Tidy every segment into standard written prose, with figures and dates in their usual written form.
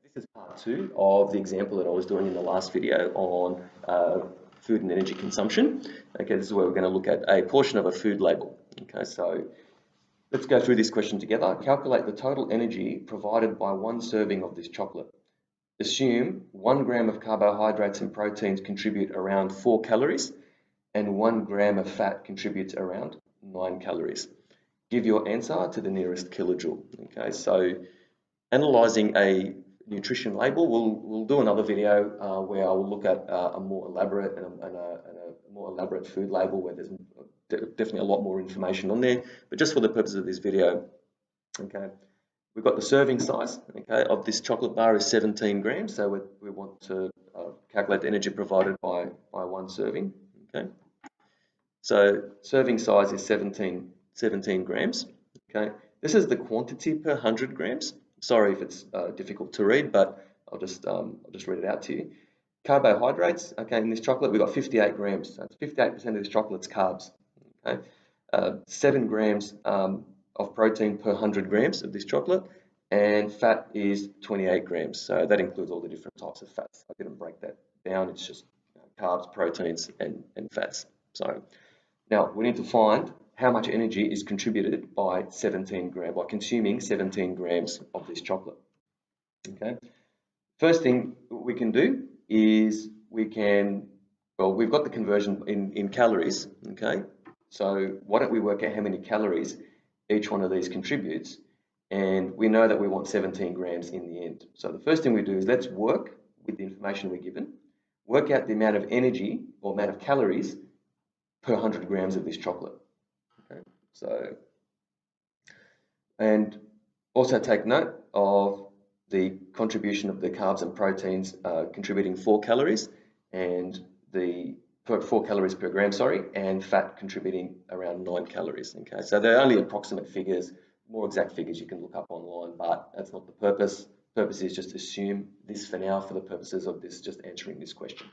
This is part 2 of the example that I was doing in the last video on food and energy consumption. Okay, this is where we're going to look at a portion of a food label. Okay, so let's go through this question together. Calculate the total energy provided by one serving of this chocolate. Assume 1 gram of carbohydrates and proteins contribute around 4 calories and 1 gram of fat contributes around 9 calories. Give your answer to the nearest kilojoule. Okay, so analysing a nutrition label, we'll do another video where I will look at a more elaborate and a more elaborate food label where there's definitely a lot more information on there. But just for the purpose of this video, okay, we've got the serving size, okay, of this chocolate bar is 17 grams. So we want to calculate the energy provided by one serving. Okay, so serving size is 17 grams. Okay, this is the quantity per 100 grams. Sorry if it's difficult to read, but I'll just read it out to you. Carbohydrates, okay, in this chocolate we've got 58 grams. So 58% of this chocolate's carbs. Okay, 7 grams of protein per 100 grams of this chocolate, and fat is 28 grams. So that includes all the different types of fats. I didn't break that down. It's just carbs, proteins, and fats. So now we need to find how much energy is contributed by consuming 17 grams of this chocolate. Okay. First thing we can do is we've got the conversion in calories. Okay. So why don't we work out how many calories each one of these contributes, and we know that we want 17 grams in the end. So the first thing we do is let's work with the information we're given, work out the amount of energy or amount of calories per 100 grams of this chocolate. Okay, so, and also take note of the contribution of the carbs and proteins contributing 4 calories and 4 calories per gram, and fat contributing around 9 calories. Okay, so they're only approximate figures. More exact figures you can look up online, but that's not the purpose. The purpose is just assume this for now for the purposes of this, just answering this question.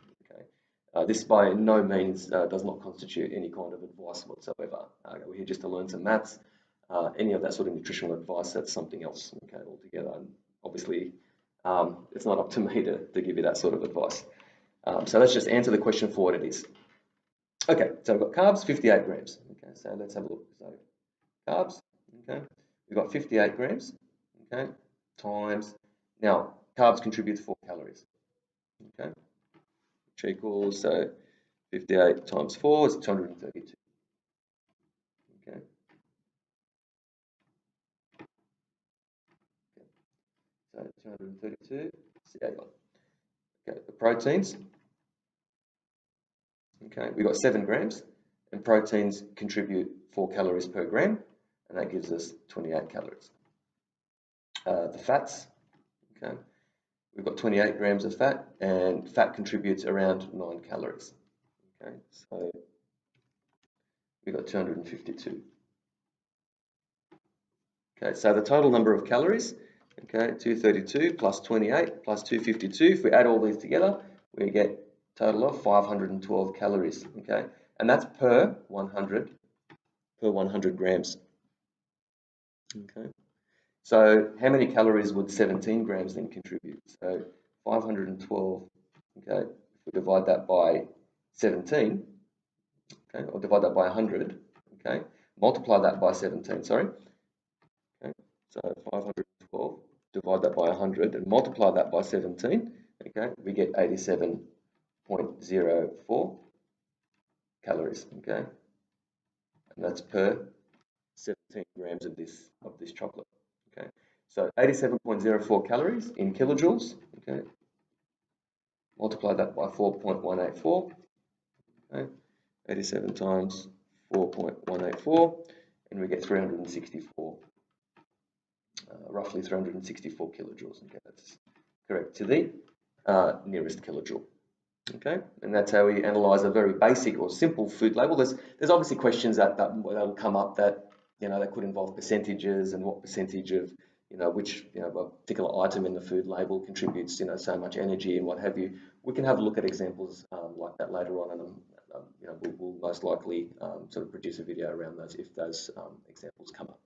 This by no means does not constitute any kind of advice whatsoever. We're here just to learn some maths. Any of that sort of nutritional advice, that's something else, okay, altogether. And obviously, it's not up to me to give you that sort of advice. So let's just answer the question for what it is. Okay, so we've got carbs, 58 grams. Okay, so let's have a look. So carbs, okay, we've got 58 grams, okay, times, now carbs contribute 4 calories, okay, which equals, so 58 times 4 is 232. Okay. So 232, CA1. Okay, the proteins. Okay, we've got 7 grams, and proteins contribute 4 calories per gram, and that gives us 28 calories. The fats, okay, we've got 28 grams of fat, and fat contributes around 9 calories. Okay, so we've got 252. Okay, so the total number of calories, okay, 232 plus 28 plus 252. If we add all these together, we get a total of 512 calories. Okay, and that's per 100 grams. Okay. So how many calories would 17 grams then contribute? So 512, okay, if we divide that by 17, okay, or divide that by 100, okay, multiply that by 17, sorry. Okay, so 512, divide that by 100 and multiply that by 17, okay, we get 87.04 calories, okay, and that's per 17 grams of this chocolate. Okay, so 87.04 calories in kilojoules. Okay, multiply that by 4.184. Okay, 87 times 4.184, and we get 364. Roughly 364 kilojoules. Okay, that's correct to the nearest kilojoule. Okay, and that's how we analyze a very basic or simple food label. There's obviously questions that will come up that that could involve percentages and what percentage of which a particular item in the food label contributes so much energy and what have you. We can have a look at examples like that later on, and we'll most likely sort of produce a video around those if those examples come up.